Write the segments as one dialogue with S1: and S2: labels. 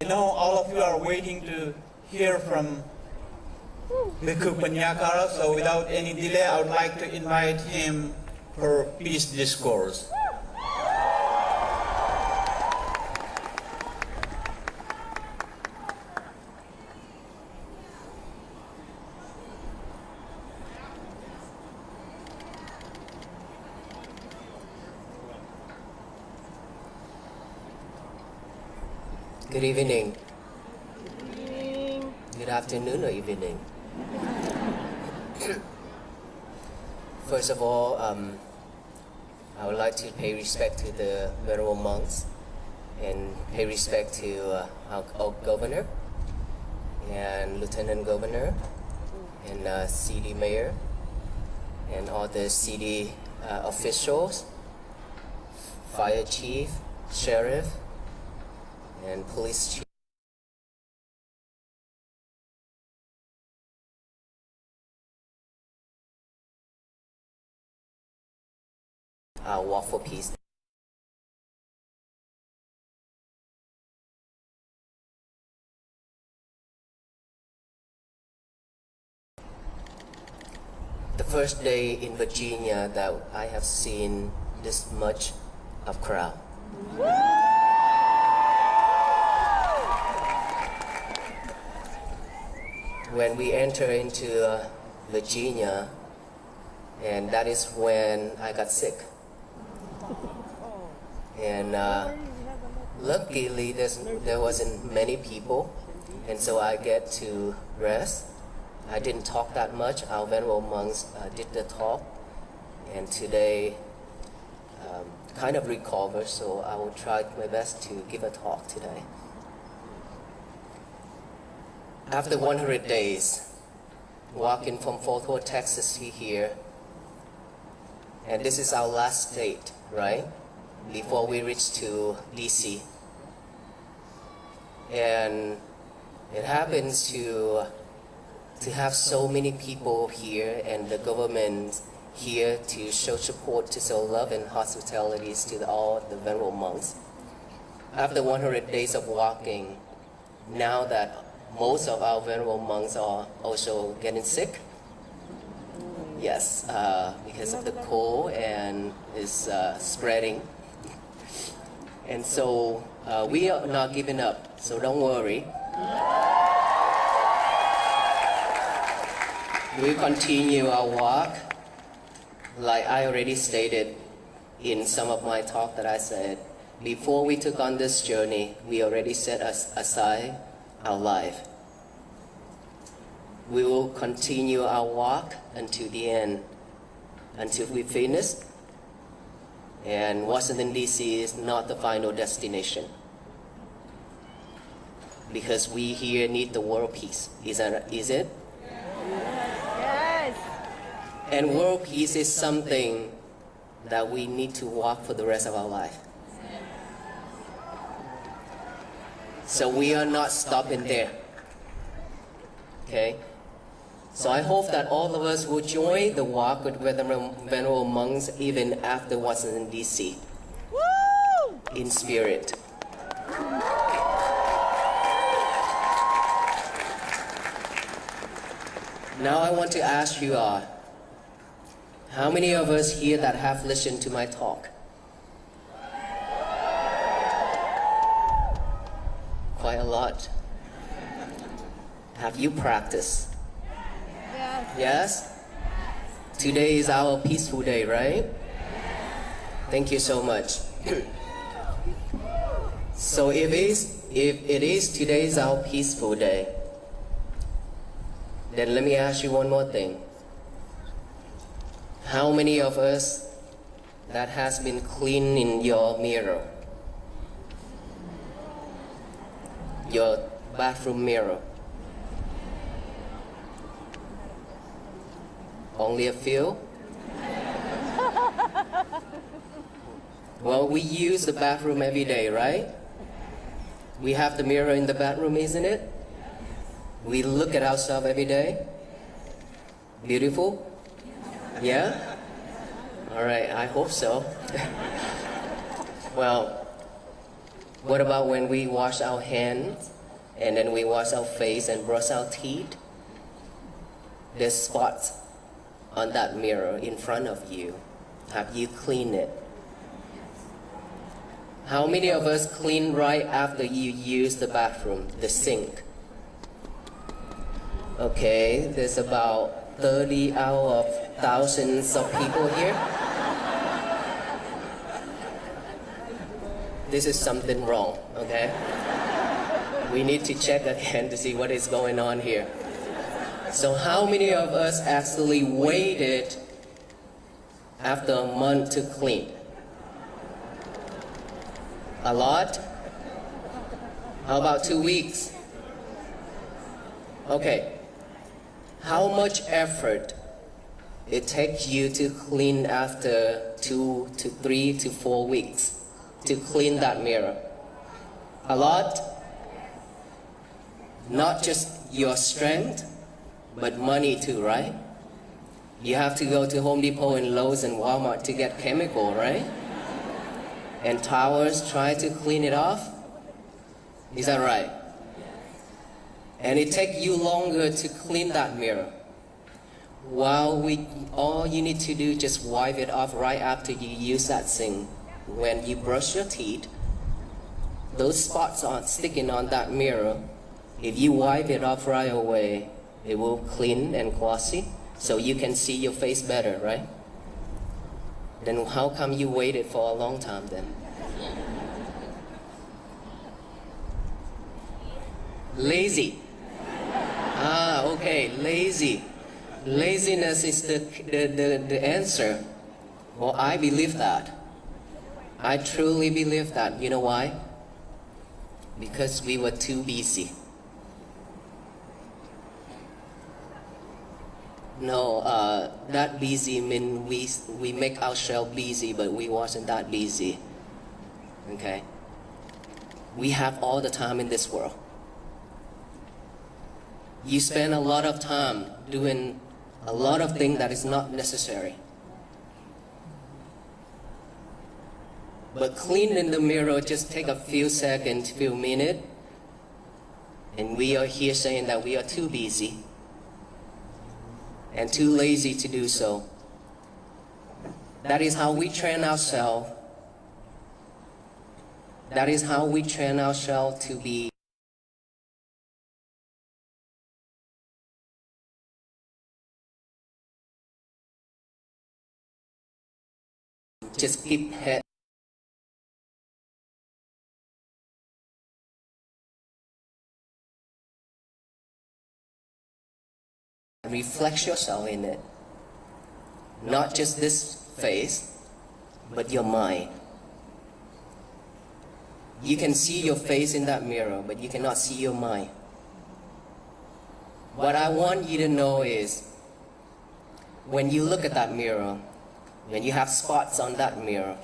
S1: I know all of you are waiting to hear from Bhikkhu Panyakara, so without any delay, I would like to invite him for peace discourse.
S2: Good evening. Good afternoon or evening. First of all, I would like to pay respect to the Venerable Monks and pay respect to our Governor and Lieutenant Governor and City Mayor and all the city officials, Fire Chief, Sheriff, and Police Chief. Walk for peace. The first day in Virginia that I have seen this much of crowd. When we enter into Virginia, and that is when I got sick. And luckily there wasn't many people, and so I get to rest. I didn't talk that much. Our Venerable Monks did the talk, and today kind of recovered, so I will try my best to give a talk today. After 100 days, walking from Fort Worth, Texas to here, and this is our last state, right? Before we reach to DC. And it happens to have so many people here and the government here to show support, to show love and hospitality to all the Venerable Monks. After 100 days of walking, now that most of our Venerable Monks are also getting sick, yes, because of the cold and is spreading. And so we are not giving up, so don't worry. We continue our walk. Like I already stated in some of my talk that I said, before we took on this journey, we already set aside our life. We will continue our walk until the end, until we finish. And Washington, D.C. is not the final destination. Because we here need the world peace. Is it?
S3: Yes.
S2: And world peace is something that we need to walk for the rest of our life. So we are not stopping there. Okay? So I hope that all of us will join the walk with Venerable Monks even after Washington, D.C.
S3: Woo!
S2: in spirit. Now I want to ask you all, how many of us here that have listened to my talk? Quite a lot. Have you practiced? Yes? Today is our peaceful day, right? Thank you so much. So if it is today's our peaceful day, then let me ask you one more thing. How many of us that has been cleaning your mirror? Your bathroom mirror? Only a few? Well, we use the bathroom every day, right? We have the mirror in the bathroom, isn't it? We look at ourselves every day. Beautiful? Yeah? All right, I hope so. Well, What about when we wash our hands and then we wash our face and brush our teeth? There's spots on that mirror in front of you. Have you cleaned it? How many of us clean right after you use the bathroom, the sink? Okay, there's about 30 out of thousands of people here. This is something wrong, okay? We need to check again to see what is going on here. So how many of us actually waited after a month to clean? A lot? How about 2 weeks? Okay. How much effort it takes you to clean after 2 to 3 to 4 weeks to clean that mirror? A lot? Not just your strength, but money too, right? You have to go to Home Depot and Lowe's and Walmart to get chemical, right? And towels try to clean it off. Is that right? And it takes you longer to clean that mirror. While all you need to do is just wipe it off right after you use that sink. When you brush your teeth, those spots are sticking on that mirror. If you wipe it off right away, it will clean and glossy, so you can see your face better, right? Then how come you waited for a long time then? Lazy. Okay, lazy. Laziness is the answer. Well, I believe that. I truly believe that. You know why? Because we were too busy. No, that busy means we make ourselves busy, but we wasn't that busy. Okay? We have all the time in this world. You spend a lot of time doing a lot of things that is not necessary. But cleaning the mirror just take a few seconds, few minutes, and we are here saying that we are too busy and too lazy to do so. That is how we train ourselves. That is how we train ourselves to be just keep head. Reflect yourself in it. Not just this face, but your mind. You can see your face in that mirror, but you cannot see your mind. What I want you to know is, when you look at that mirror, when you have spots on that mirror,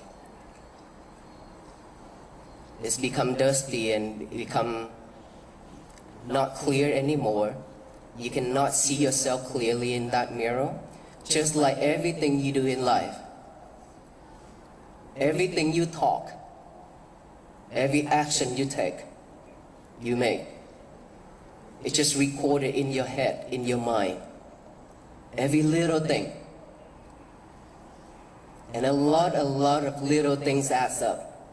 S2: it's become dusty and become not clear anymore. You cannot see yourself clearly in that mirror, just like everything you do in life. Everything you talk, every action you take, you make, it's just recorded in your head, in your mind. Every little thing. And a lot of little things adds up.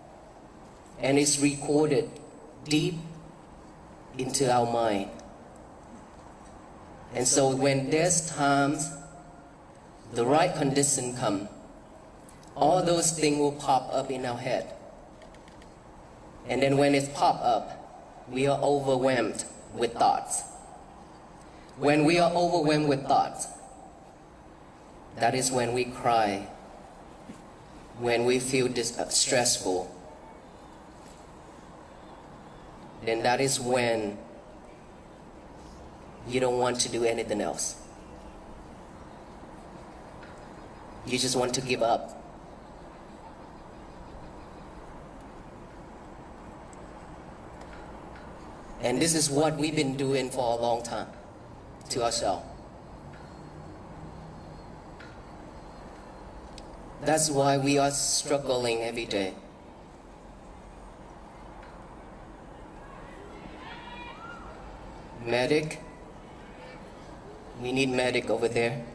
S2: And it's recorded deep into our mind. And so when there's times the right condition come, all those things will pop up in our head. And then when it's pop up, we are overwhelmed with thoughts. When we are overwhelmed with thoughts, that is when we cry, when we feel stressful. Then that is when you don't want to do anything else. You just want to give up. And this is what we've been doing for a long time to ourselves. That's why we are struggling every day. Medic. We need medic over there.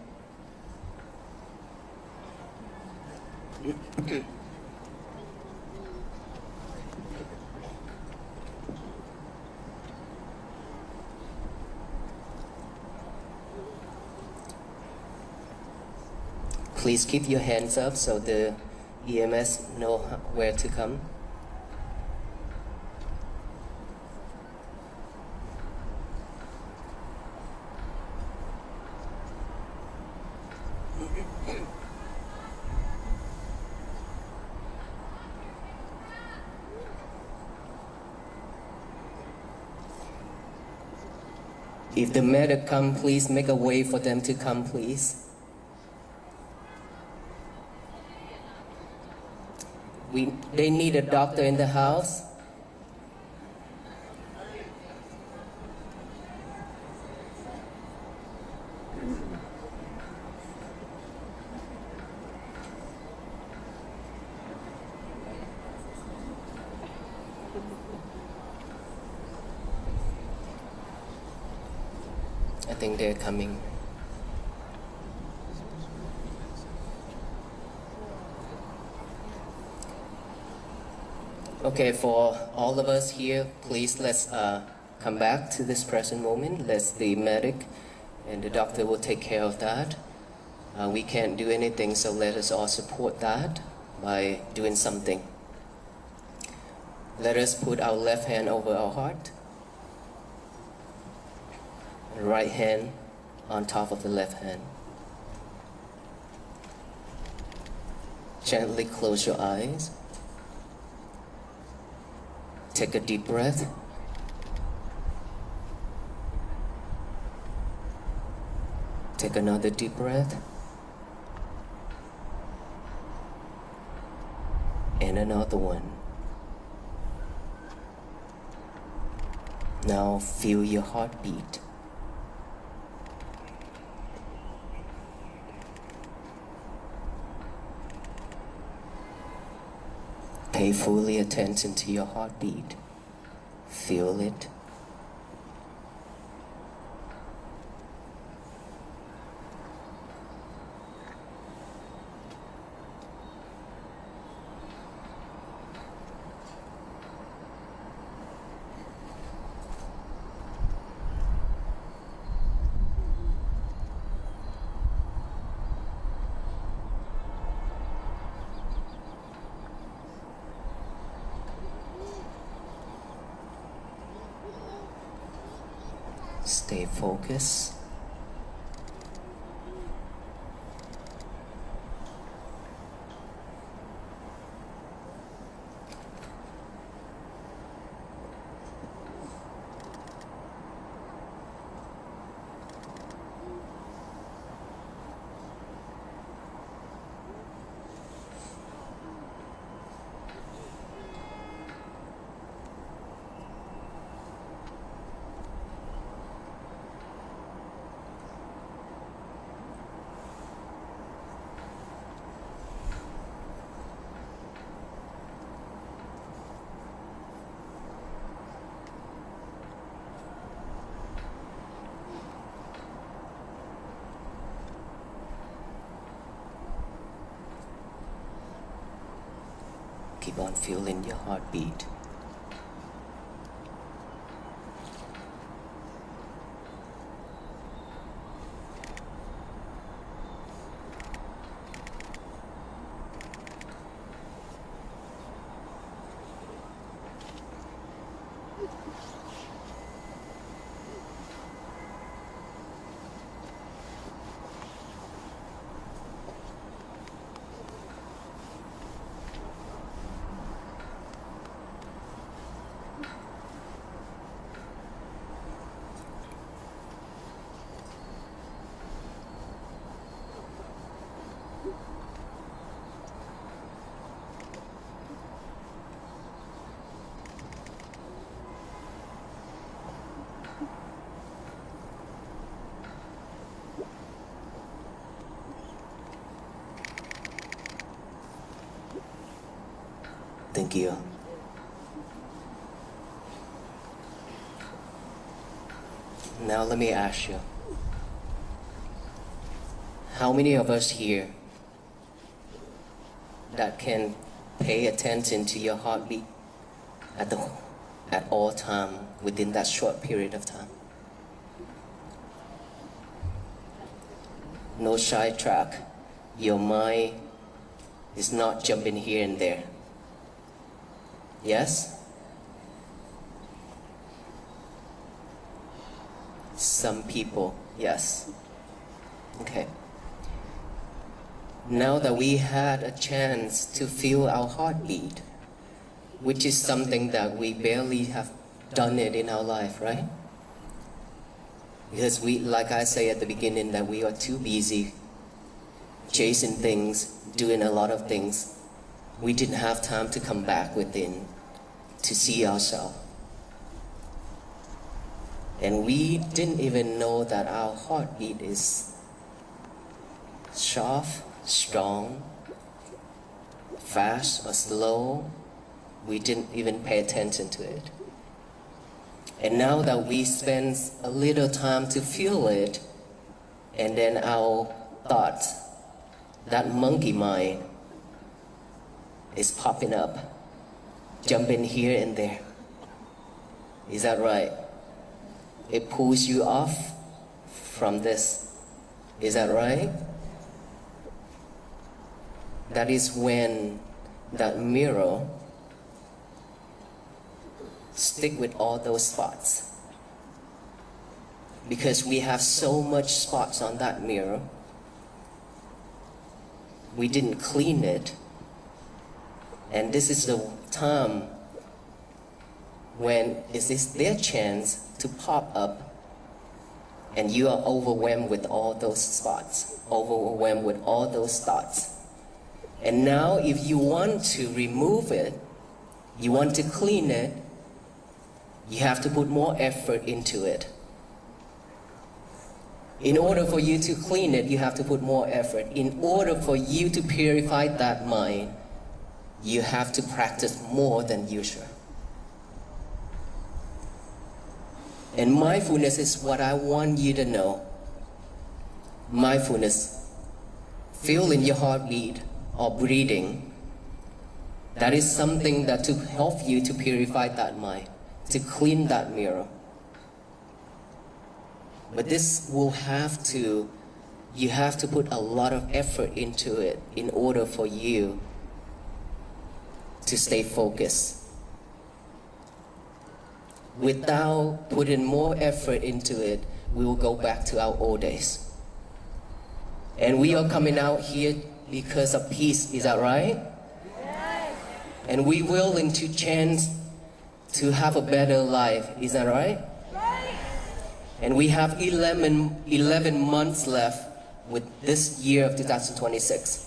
S2: Please keep your hands up so the EMS know where to come. If the medic come, please make a way for them to come, please. They need a doctor in the house. I think they're coming. Okay, for all of us here, please let's come back to this present moment. Let the medic and the doctor will take care of that. We can't do anything, so let us all support that by doing something. Let us put our left hand over our heart, and right hand on top of the left hand. Gently close your eyes. Take a deep breath. Take another deep breath. And another one. Now feel your heartbeat. Pay fully attention to your heartbeat. Feel it. Stay focused. Keep on feeling your heartbeat. Thank you. Now let me ask you, how many of us here that can pay attention to your heartbeat at all time within that short period of time? No sidetrack. Your mind is not jumping here and there. Yes? Some people, yes. Okay. Now that we had a chance to feel our heartbeat, which is something that we barely have done it in our life, right? Because we, like I say at the beginning, that we are too busy chasing things, doing a lot of things. We didn't have time to come back within to see ourselves. And we didn't even know that our heartbeat is sharp, strong, fast or slow. We didn't even pay attention to it. And now that we spend a little time to feel it, and then our thoughts, that monkey mind, is popping up, jumping here and there. Is that right? It pulls you off from this. Is that right? That is when that mirror stick with all those spots. Because we have so much spots on that mirror, we didn't clean it. And this is the time when it is their chance to pop up, and you are overwhelmed with all those spots, overwhelmed with all those thoughts. And now if you want to remove it, you want to clean it, you have to put more effort into it. In order for you to clean it, you have to put more effort. In order for you to purify that mind, you have to practice more than usual. And mindfulness is what I want you to know. Mindfulness, feeling your heartbeat or breathing, that is something that to help you to purify that mind, to clean that mirror. But this will you have to put a lot of effort into it in order for you to stay focused. Without putting more effort into it, we will go back to our old days. And we are coming out here because of peace, is that right? Yes. And we willing to change to have a better life, is that right? Yes. And we have 11 months left with this year of 2026.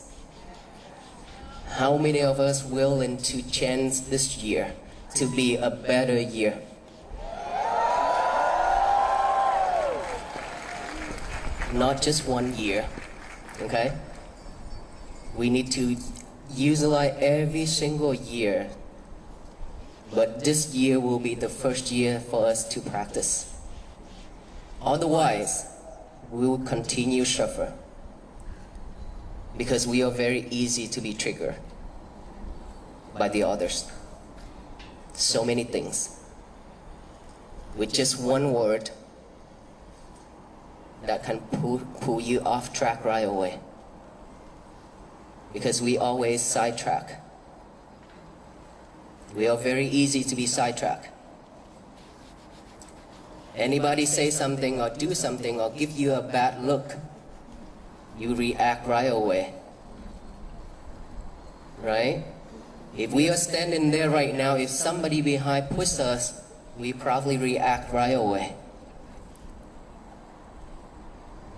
S2: How many of us willing to change this year to be a better year? Not just 1 year, okay? We need to utilize every single year, but this year will be the first year for us to practice. Otherwise, we will continue to suffer because we are very easy to be triggered by the others. So many things. With just one word, that can pull you off track right away. Because we always sidetrack. We are very easy to be sidetracked. Anybody say something or do something or give you a bad look, you react right away. Right? If we are standing there right now, if somebody behind pushes us, we probably react right away.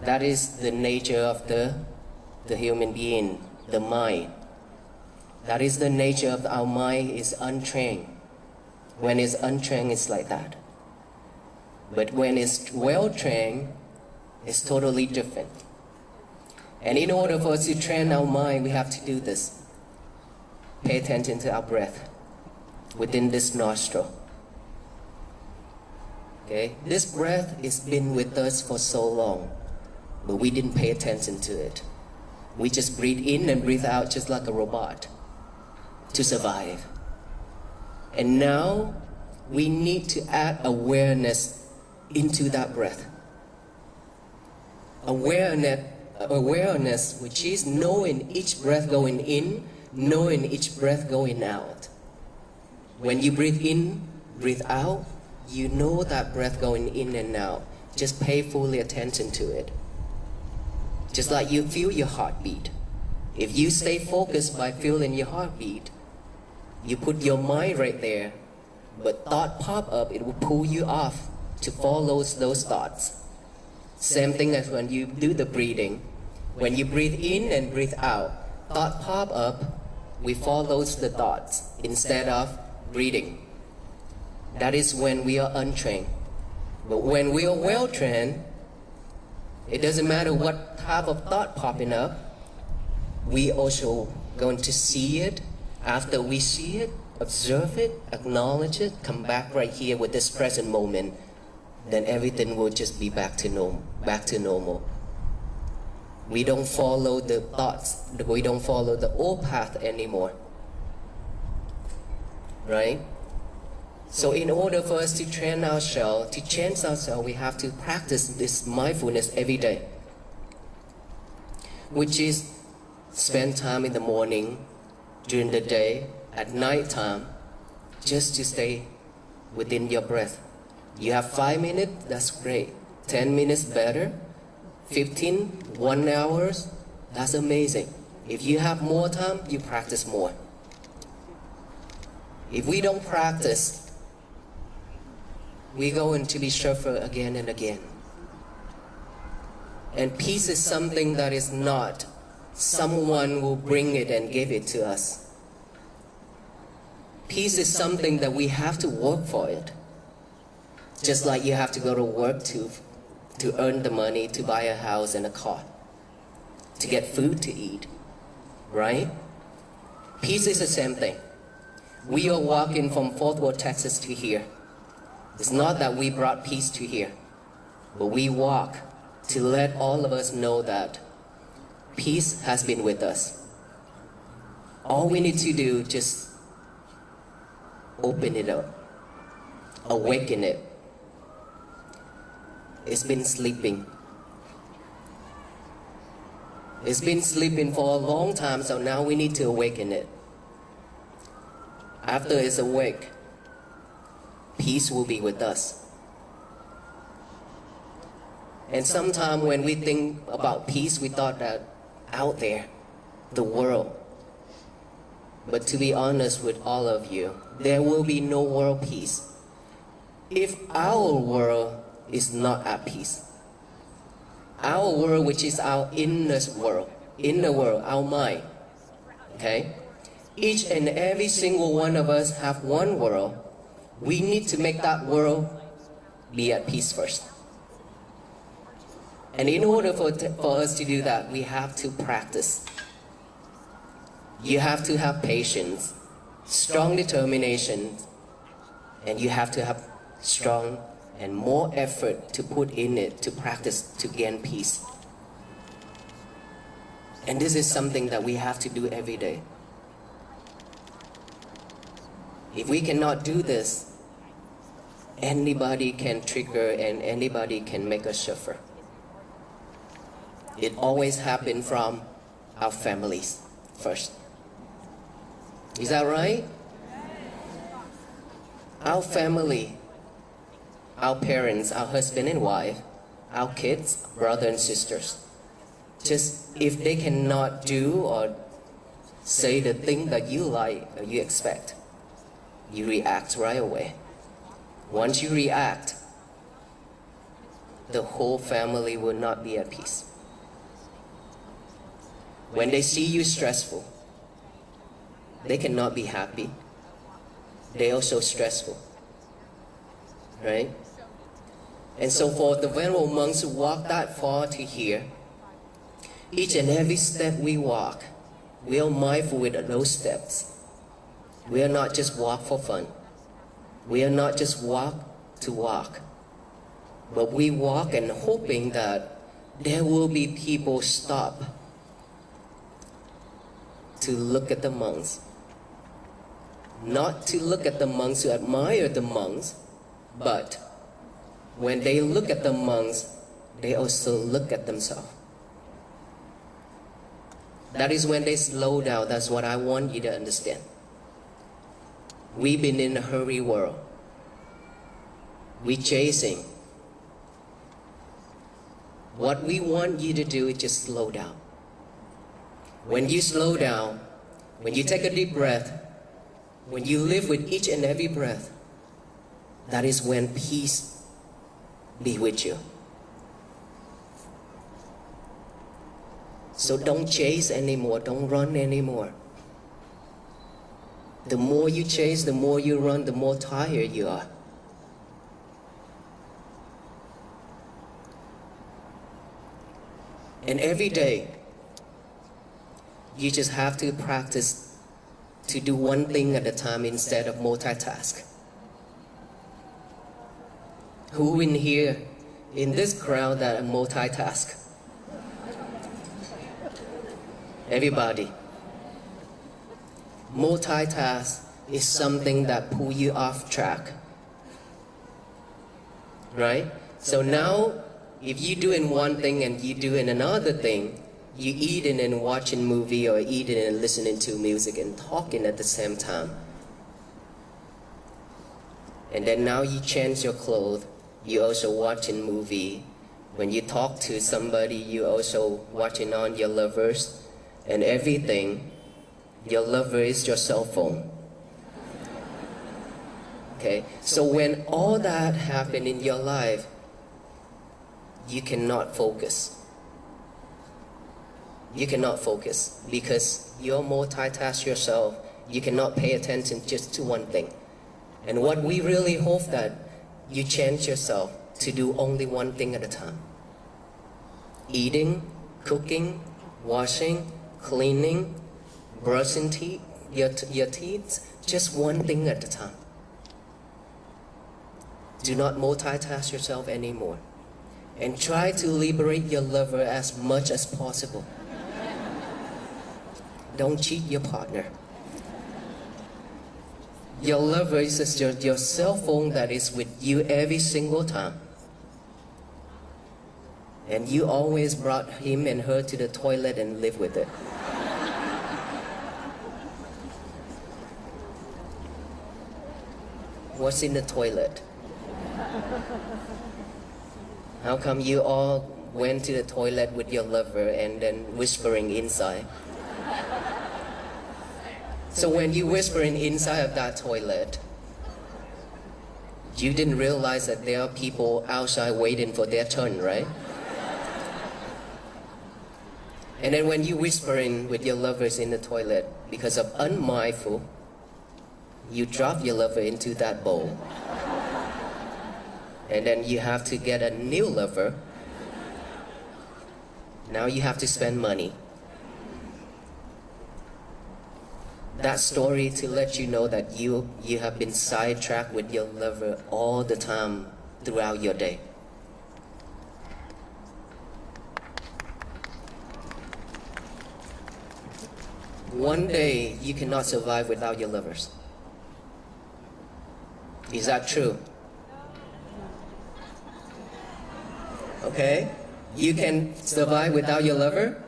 S2: That is the nature of the human being, the mind. That is the nature of our mind, is untrained. When it's untrained, it's like that. But when it's well-trained, it's totally different. And in order for us to train our mind, we have to do this. Pay attention to our breath within this nostril. Okay? This breath has been with us for so long, but we didn't pay attention to it. We just breathe in and breathe out just like a robot to survive. And now we need to add awareness into that breath. Awareness, which is knowing each breath going in, knowing each breath going out. When you breathe in, breathe out, you know that breath going in and out. Just pay fully attention to it. Just like you feel your heartbeat. If you stay focused by feeling your heartbeat, you put your mind right there, but thought pop up, it will pull you off to follow those thoughts. Same thing as when you do the breathing. When you breathe in and breathe out, thought pop up, we follow the thoughts instead of breathing. That is when we are untrained. But when we are well trained, it doesn't matter what type of thought popping up, we also going to see it. After we see it, observe it, acknowledge it, come back right here with this present moment, then everything will just be back to normal. We don't follow the thoughts, we don't follow the old path anymore. Right? So in order for us to train ourselves, to change ourselves, we have to practice this mindfulness every day, which is spend time in the morning, during the day, at night time, just to stay within your breath. You have 5 minutes, that's great. 10 minutes better. 15, 1 hour, that's amazing. If you have more time, you practice more. If we don't practice, we're going to be suffer again and again. And peace is something that is not someone will bring it and give it to us. Peace is something that we have to work for it. Just like you have to go to work to earn the money to buy a house and a car, to get food to eat, right? Peace is the same thing. We are walking from Fort Worth, Texas to here. It's not that we brought peace to here, but we walk to let all of us know that peace has been with us. All we need to do is just open it up, awaken it. It's been sleeping. It's been sleeping for a long time, so now we need to awaken it. After it's awake, peace will be with us. And sometimes when we think about peace, we thought that out there, the world. But to be honest with all of you, there will be no world peace if our world is not at peace. Our world, which is our inner world, our mind, okay? Each and every single one of us have one world. We need to make that world be at peace first. And in order for us to do that, we have to practice. You have to have patience, strong determination, and you have to have strong and more effort to put in it to practice to gain peace. And this is something that we have to do every day. If we cannot do this, anybody can trigger and anybody can make us suffer. It always happens from our families first. Is that right? Our family, our parents, our husband and wife, our kids, brothers and sisters. Just if they cannot do or say the thing that you like or you expect, you react right away. Once you react, the whole family will not be at peace. When they see you stressful, they cannot be happy. They are so stressful, right? And so for the Venerable Monks who walk that far to here, each and every step we walk, we are mindful with those steps. We are not just walk for fun. We are not just walk to walk. But we walk and hoping that there will be people stop to look at the monks. Not to look at the monks to admire the monks, but when they look at the monks, they also look at themselves. That is when they slow down. That's what I want you to understand. We've been in a hurry world. We're chasing. What we want you to do is just slow down. When you slow down, when you take a deep breath, when you live with each and every breath, that is when peace be with you. So don't chase anymore, don't run anymore. The more you chase, the more you run, the more tired you are. And every day, you just have to practice to do one thing at a time instead of multitask. Who in here, in this crowd, that multitask? Everybody. Multitask is something that pull you off track. Right? So now, if you doing one thing and you doing another thing, you eating and watching movie or eating and listening to music and talking at the same time. And then now you change your clothes, you also watching movie. When you talk to somebody, you also watching on your lovers and everything. Your lover is your cell phone. Okay, so when all that happen in your life, you cannot focus. You cannot focus because you're multitask yourself. You cannot pay attention just to one thing. And what we really hope that you change yourself to do only one thing at a time. Eating, cooking, washing, cleaning, brushing teeth, your teeth, just one thing at a time. Do not multitask yourself anymore. And try to liberate your lover as much as possible. Don't cheat your partner. Your lover is just your cell phone that is with you every single time. And you always brought him and her to the toilet and live with it. What's in the toilet? How come you all went to the toilet with your lover and then whispering inside? So when you whispering inside of that toilet, you didn't realize that there are people outside waiting for their turn, right? And then when you whispering with your lovers in the toilet, because of unmindful, you drop your lover into that bowl. And then you have to get a new lover. Now you have to spend money. That story to let you know that you have been sidetracked with your lover all the time throughout your day. One day you cannot survive without your lovers. Is that true? Okay? You can survive without your lover?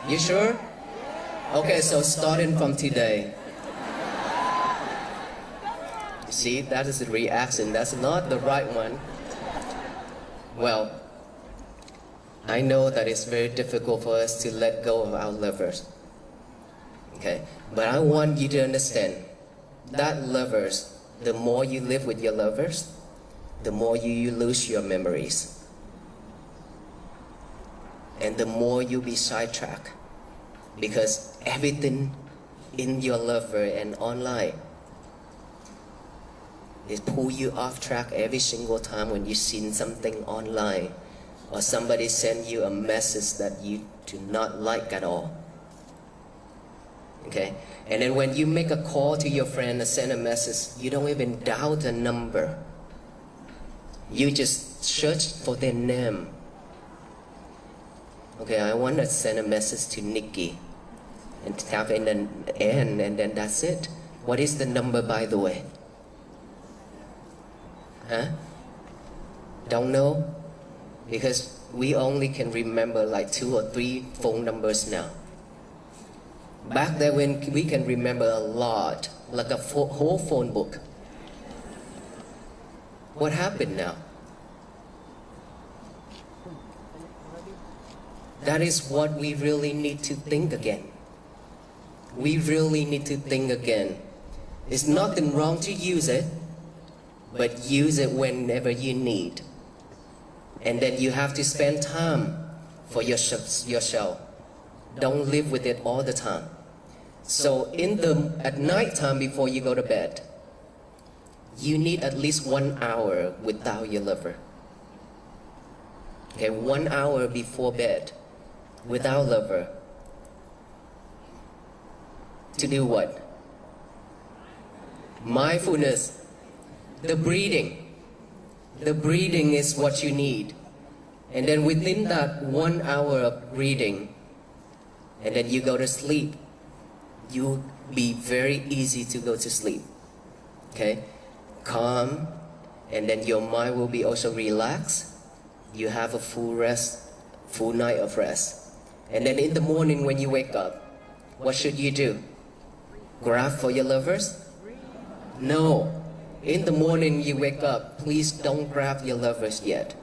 S2: You sure? Okay, so starting from today. You see, that is the reaction. That's not the right one. Well, I know that it's very difficult for us to let go of our lovers. Okay? But I want you to understand that lovers, the more you live with your lovers, the more you lose your memories. And the more you'll be sidetracked. Because everything in your lover and online is pull you off track every single time when you see something online or somebody send you a message that you do not like at all. Okay? And then when you make a call to your friend or send a message, you don't even dial the number. You just search for their name. Okay, I want to send a message to Nikki and tap in an N, and then that's it. What is the number, by the way? Huh? Don't know? Because we only can remember like 2 or 3 phone numbers now. Back then when we can remember a lot, like a whole phone book. What happened now? That is what we really need to think again. We really need to think again. There's nothing wrong to use it, but use it whenever you need. And then you have to spend time for yourself. Don't live with it all the time. So at night time before you go to bed, you need at least 1 hour without your lover. Okay, 1 hour before bed without lover. To do what? Mindfulness. The breathing. The breathing is what you need. And then within that 1 hour of breathing, and then you go to sleep, you'll be very easy to go to sleep. Okay? Calm, and then your mind will be also relaxed. You have a full rest, full night of rest. And then in the morning when you wake up, what should you do? Grab for your lovers? No. In the morning you wake up, please don't grab your lovers yet.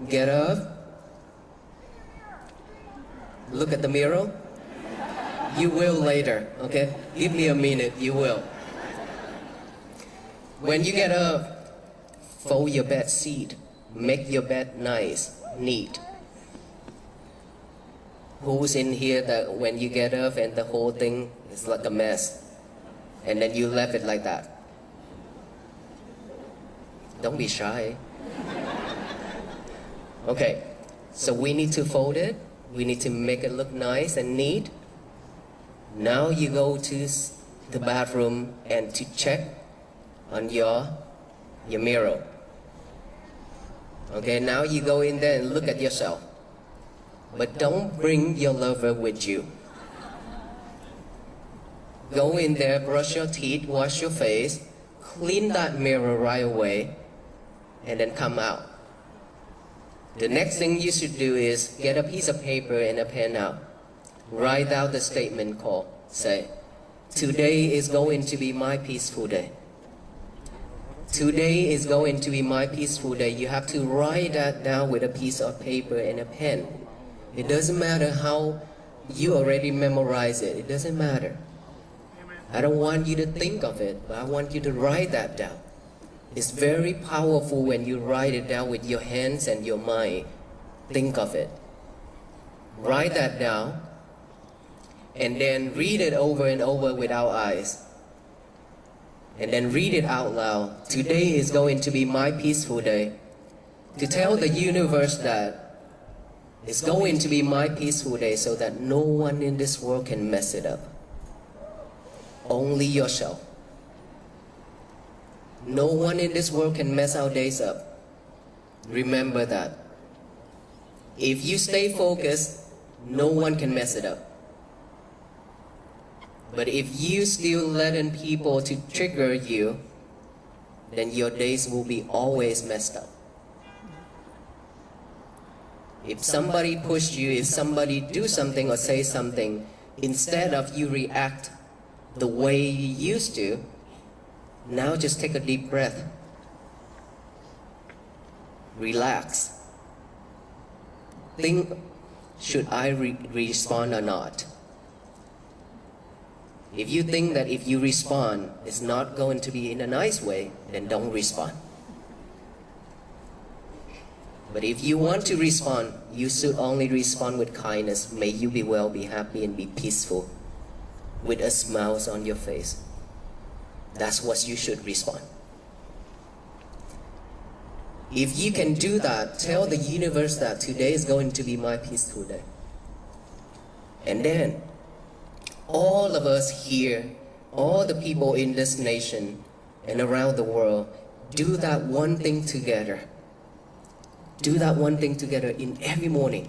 S2: Get up. Look at the mirror. You will later, okay? Give me a minute, you will. When you get up, fold your bed sheet. Make your bed nice, neat. Who's in here that when you get up and the whole thing is like a mess, and then you left it like that? Don't be shy. Okay, so we need to fold it. We need to make it look nice and neat. Now you go to the bathroom and to check on your mirror. Okay, now you go in there and look at yourself. But don't bring your lover with you. Go in there, brush your teeth, wash your face, clean that mirror right away, and then come out. The next thing you should do is get a piece of paper and a pen out. Write out the statement called, say, today is going to be my peaceful day. Today is going to be my peaceful day. You have to write that down with a piece of paper and a pen. It doesn't matter how you already memorize it. It doesn't matter. I don't want you to think of it, but I want you to write that down. It's very powerful when you write it down with your hands and your mind. Think of it. Write that down and then read it over and over with our eyes. And then read it out loud. Today is going to be my peaceful day. To tell the universe that it's going to be my peaceful day so that no one in this world can mess it up. Only yourself. No one in this world can mess our days up. Remember that. If you stay focused, no one can mess it up. But if you still letting people to trigger you, then your days will be always messed up. If somebody pushed you, if somebody do something or say something, instead of you react the way you used to, now just take a deep breath. Relax. Think, should I respond or not? If you think that if you respond, it's not going to be in a nice way, then don't respond. But if you want to respond, you should only respond with kindness. May you be well, be happy, and be peaceful, with a smile on your face. That's what you should respond. If you can do that, tell the universe that today is going to be my peaceful day. And then, all of us here, all the people in this nation and around the world, do that one thing together. Do that one thing together in every morning.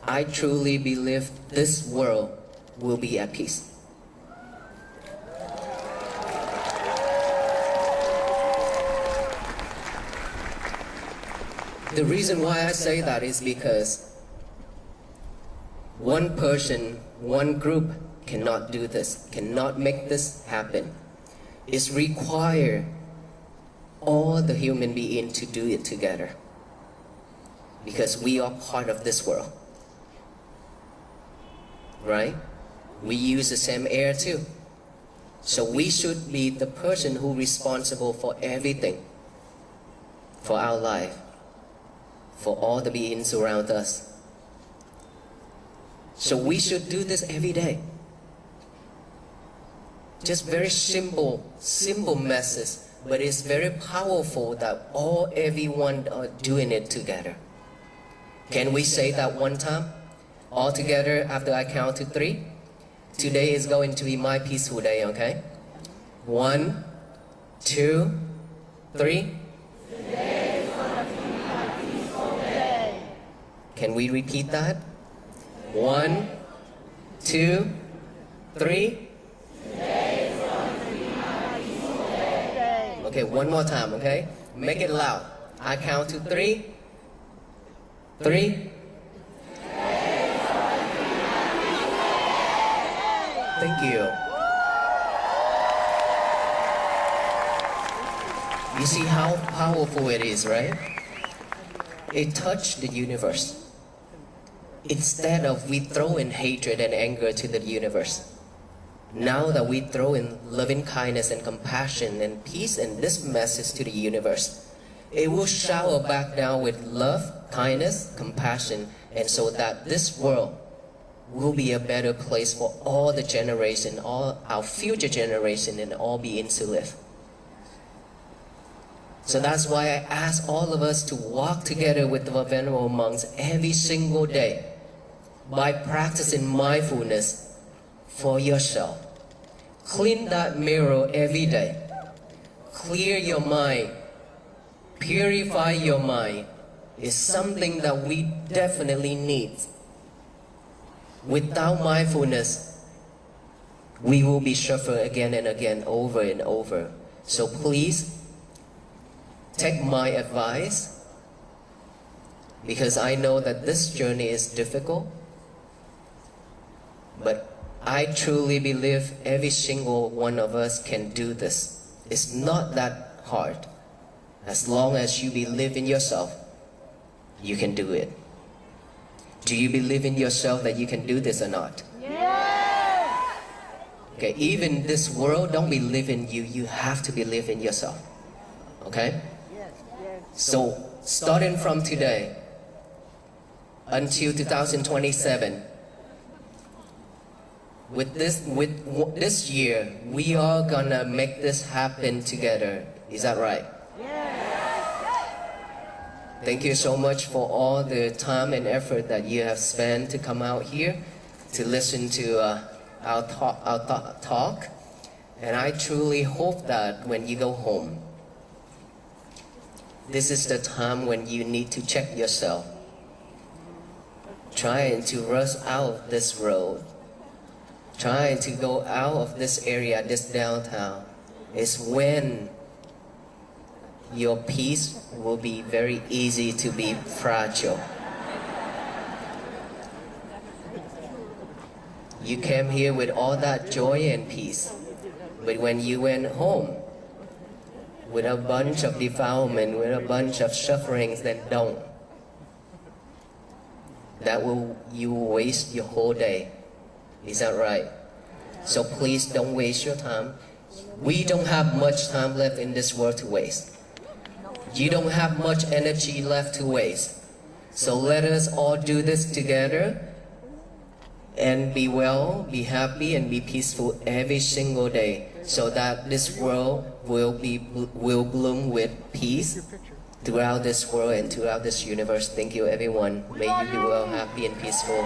S2: I truly believe this world will be at peace. The reason why I say that is because one person, one group cannot do this, cannot make this happen. It's required all the human beings to do it together, because we are part of this world, right? We use the same air too. So we should be the person who is responsible for everything, for our life, for all the beings around us. So we should do this every day. Just very simple message, but it's very powerful that everyone are doing it together. Can we say that one time? All together after I count to 3? Today is going to be my peaceful day, okay? 1, 2, 3.
S3: Today is going to be my peaceful day.
S2: Can we repeat that? 1, 2, 3.
S3: Today is going to be my peaceful day.
S2: Okay, one more time, okay? Make it loud. I count to 3. 3. Thank you. You see how powerful it is, right? It touched the universe. Instead of we throw in hatred and anger to the universe, now that we throw in loving kindness and compassion and peace and this message to the universe, it will shower back down with love, kindness, compassion, and so that this world will be a better place for all the generation, all our future generation, and all beings to live. So that's why I ask all of us to walk together with the Venerable Monks every single day by practicing mindfulness for yourself. Clean that mirror every day. Clear your mind. Purify your mind. It's something that we definitely need. Without mindfulness, we will be suffering again and again, over and over. So please, take my advice, because I know that this journey is difficult, but I truly believe every single one of us can do this. It's not that hard. As long as you believe in yourself, you can do it. Do you believe in yourself that you can do this or not?
S3: Yes!
S2: Okay, even this world don't believe in you, you have to believe in yourself. Okay?
S3: Yes, yes.
S2: So, starting from today until 2027, with this year, we are gonna make this happen together. Is that right? Thank you so much for all the time and effort that you have spent to come out here to listen to our talk. And I truly hope that when you go home, this is the time when you need to check yourself. Trying to rush out of this road, trying to go out of this area, this downtown, is when your peace will be very easy to be fragile. You came here with all that joy and peace, but when you went home with a bunch of defilement, with a bunch of sufferings that you will waste your whole day. Is that right? So please don't waste your time. We don't have much time left in this world to waste. You don't have much energy left to waste. So let us all do this together and be well, be happy, and be peaceful every single day, so that this world will bloom with peace throughout this world and throughout this universe. Thank you, everyone. May you be well, happy, and peaceful.